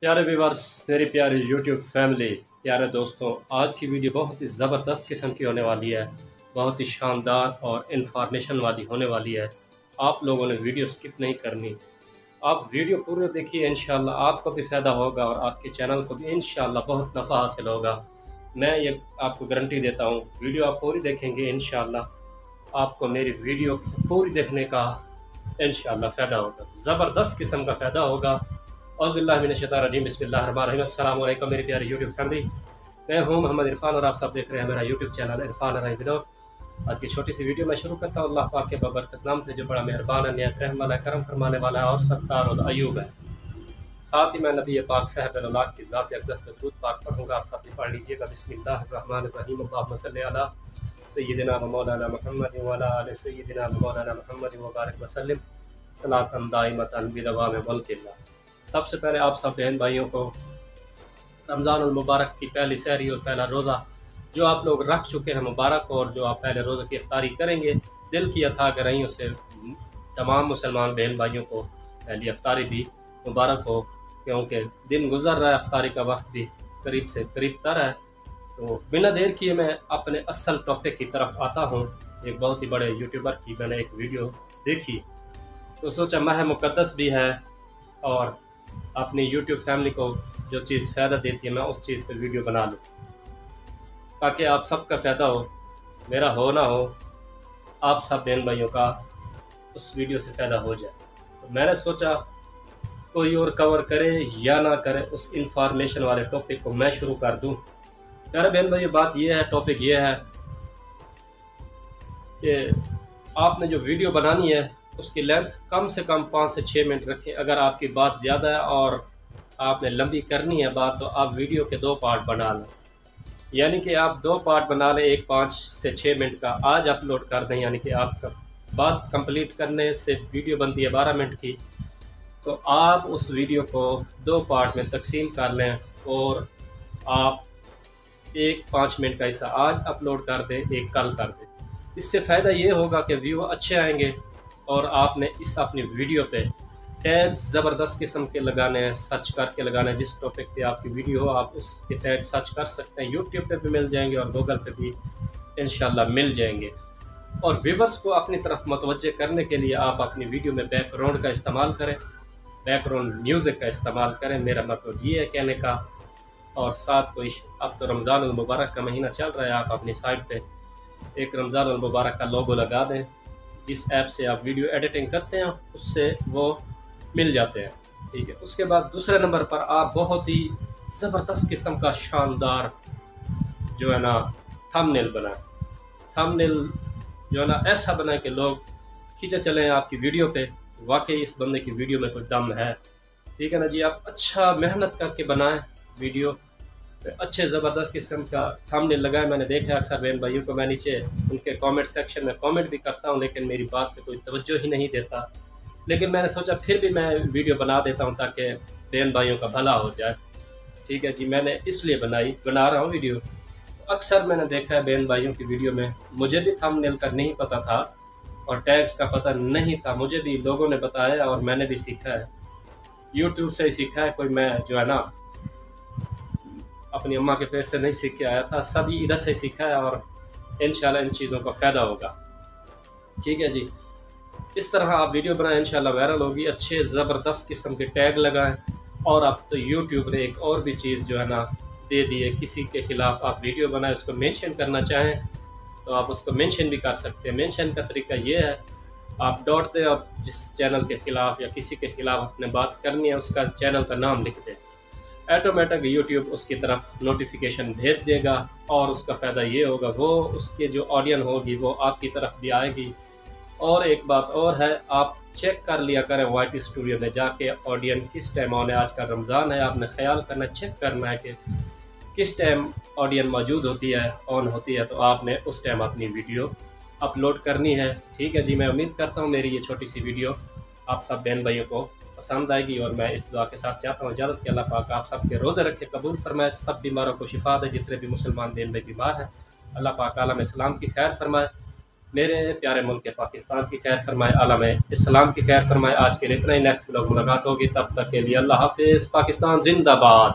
प्यारे व्यूअर्स, मेरी प्यारी यूट्यूब फैमिली, प्यारे दोस्तों, आज की वीडियो बहुत ही ज़बरदस्त किस्म की होने वाली है। बहुत ही शानदार और इन्फॉर्मेशन वाली होने वाली है। आप लोगों ने वीडियो स्किप नहीं करनी। आप वीडियो पूरे देखिए, इंशाल्लाह आपको भी फ़ायदा होगा और आपके चैनल को भी इंशाल्लाह बहुत नफ़ा हासिल होगा। मैं ये आपको गारंटी देता हूँ। वीडियो आप पूरी देखेंगे, इंशाल्लाह आपको मेरी वीडियो पूरी देखने का इंशाल्लाह फ़ायदा होगा। ज़बरदस्त किस्म का फ़ायदा होगा। औज़ुबिल्लाहिमिनश्शैतानिर्रजीम, बिस्मिल्लाहिर्रहमानिर्रहीम। अस्सलाम वालेकुम मेरी प्यारी यूट्यूब फैमिली। मैं हूँ मोहम्मद इरफान और आप सब देख रहे हैं मेरा यूट्यूब चैनल इरफान अराई व्लॉग। आज की छोटी सी वीडियो मैं शुरू करता हूँ। अल्लाह पाक के बबरकत नाम से जो बड़ा मेहरबान है, निहायत रहम वाला, करम फरमाने वाला है और सत्तार और अय्यूब है। साथ ही मैं नबी पाक साहब औलाद की ज़ात अक़दस में दूध पाक पढ़ूँगा, आप सब भी पढ़ लीजिएगा। बिस्मिल्लाहिर्रहमानिर्रहीम। अल्लाहुम्मा सल्लि अला सय्यिदिना व मौलाना मुहम्मद व अला आलि सय्यिदिना व मौलाना मुहम्मद व बारिक व सल्लिम सलातन दाइमतन बिदवाम मुल्किल्लाह। सबसे पहले आप सब बहन भाइयों को रमज़ानुल मुबारक की पहली सहरी और पहला रोज़ा जो आप लोग रख चुके हैं मुबारक, और जो आप पहले रोज़े की इफ्तारी करेंगे, दिल की अथाह गहराइयों से तमाम मुसलमान बहन भाइयों को पहली इफ्तारी भी मुबारक हो, क्योंकि दिन गुजर रहा है, इफ्तारी का वक्त भी करीब से करीब तर है। तो बिना देर किए मैं अपने असल टॉपिक की तरफ आता हूँ। एक बहुत ही बड़े यूट्यूबर की मैंने एक वीडियो देखी, तो सोचा माह मुक़द्दस भी है और अपनी यूट्यूब फैमिली को जो चीज़ फ़ायदा देती है मैं उस चीज़ पर वीडियो बना लूँ, ताकि आप सबका फ़ायदा हो, मेरा हो ना हो, आप सब बहन भाइयों का उस वीडियो से फ़ायदा हो जाए। तो मैंने सोचा कोई और कवर करे या ना करे, उस इंफॉर्मेशन वाले टॉपिक को मैं शुरू कर दूँ। प्यारे बहन भाइयों, बात यह है, टॉपिक ये है कि आपने जो वीडियो बनानी है उसकी लेंथ कम से कम 5 से 6 मिनट रखें। अगर आपकी बात ज़्यादा है और आपने लंबी करनी है बात, तो आप वीडियो के 2 पार्ट बना लें। यानी कि आप 2 पार्ट बना लें, एक 5 से 6 मिनट का आज अपलोड कर दें। यानी कि आपका बात कंप्लीट करने से वीडियो बनती है 12 मिनट की, तो आप उस वीडियो को 2 पार्ट में तकसीम कर लें और आप एक 5 मिनट का हिस्सा आज अपलोड कर दें, एक कल कर दें। इससे फ़ायदा ये होगा कि व्यू अच्छे आएंगे और आपने इस अपनी वीडियो पे टैग ज़बरदस्त किस्म के लगाने हैं, सर्च करके लगाना है। जिस टॉपिक पे आपकी वीडियो हो आप उसके टैग सर्च कर सकते हैं। यूट्यूब पे भी मिल जाएंगे और गूगल पे भी इंशाल्लाह मिल जाएंगे। और व्यूवर्स को अपनी तरफ मुतवज्जे करने के लिए आप अपनी वीडियो में बैकग्राउंड का इस्तेमाल करें, बैकग्राउंड म्यूज़िक का इस्तेमाल करें। मेरा मतलब ये है कहने का। और साथ कोई, अब तो रमज़ानुल मुबारक का महीना चल रहा है, आप अपनी साइट पे एक रमज़ानुल मुबारक का लोगो लगा दें। जिस ऐप से आप वीडियो एडिटिंग करते हैं उससे वो मिल जाते हैं, ठीक है। उसके बाद दूसरे नंबर पर आप बहुत ही ज़बरदस्त किस्म का शानदार जो है ना थंबनेल बनाएं। थंबनेल जो है ना ऐसा बनाएं कि लोग खींचे चलें आपकी वीडियो पे, वाकई इस बंदे की वीडियो में कोई दम है, ठीक है ना जी। आप अच्छा मेहनत करके बनाएं वीडियो, अच्छे ज़बरदस्त किस्म का थंबनेल लगाए। मैंने देखा अक्सर बहन भाइयों को, मैं नीचे उनके कमेंट सेक्शन में कमेंट भी करता हूं, लेकिन मेरी बात पे कोई तवज्जो ही नहीं देता। लेकिन मैंने सोचा फिर भी मैं वीडियो बना देता हूं ताकि बहन भाइयों का भला हो जाए, ठीक है जी। मैंने इसलिए बना रहा हूँ वीडियो। अक्सर मैंने देखा है बहन भाइयों की वीडियो में, मुझे भी थंबनेल का नहीं पता था और टैग्स का पता नहीं था, मुझे भी लोगों ने बताया और मैंने भी सीखा है, यूट्यूब से ही सीखा है। कोई मैं जो है ना अपनी अम्मा के पेट से नहीं सीख के आया था, सभी इधर से सीखा है और इंशाल्लाह इन चीज़ों का फ़ायदा होगा, ठीक है जी। इस तरह आप वीडियो बनाएं, इंशाल्लाह वायरल होगी। अच्छे ज़बरदस्त किस्म के टैग लगाएं। और अब तो यूट्यूब ने एक और भी चीज़ जो है ना दे दी है, किसी के ख़िलाफ़ आप वीडियो बनाएं, उसको मेंशन करना चाहें तो आप उसको मेंशन भी कर सकते हैं। मेंशन का तरीका ये है, आप डॉट दें, आप जिस चैनल के ख़िलाफ़ या किसी के ख़िलाफ़ अपने बात करनी है उसका चैनल का नाम लिख दें, ऑटोमेटिक यूट्यूब उसकी तरफ नोटिफिकेशन भेज देगा और उसका फ़ायदा ये होगा, वो उसके जो ऑडियंस होगी वो आपकी तरफ भी आएगी। और एक बात और है, आप चेक कर लिया करें वाईटी स्टूडियो में जाके ऑडियंस किस टाइम ऑन है। आज का रमज़ान है, आपने ख्याल करना, चेक करना है कि किस टाइम ऑडियंस मौजूद होती है, ऑन होती है, तो आपने उस टाइम अपनी वीडियो अपलोड करनी है, ठीक है जी। मैं उम्मीद करता हूँ मेरी ये छोटी सी वीडियो आप सब बहन भाइयों को पसंद आएगी और मैं इस दुआ के साथ चाहता हूँ इजाज़त कि अल्लाह पाक आप सबके रोज़े रखे, कबूल फरमाए, सब बीमारों को शिफा दे। जितने भी मुसलमान बहन भाई बीमार हैं, अल्लाह पाक आलम इस्लाम की खैर फरमाए। मेरे प्यारे मुल्क पाकिस्तान की खैर फरमाए, आलम इस्लाम की खैर फरमाए। आज के लिए इतना ही, नेक्स्ट व्लॉग मुलाकात होगी, तब तक के लिए अल्लाह हाफिज़। पाकिस्तान जिंदाबाद।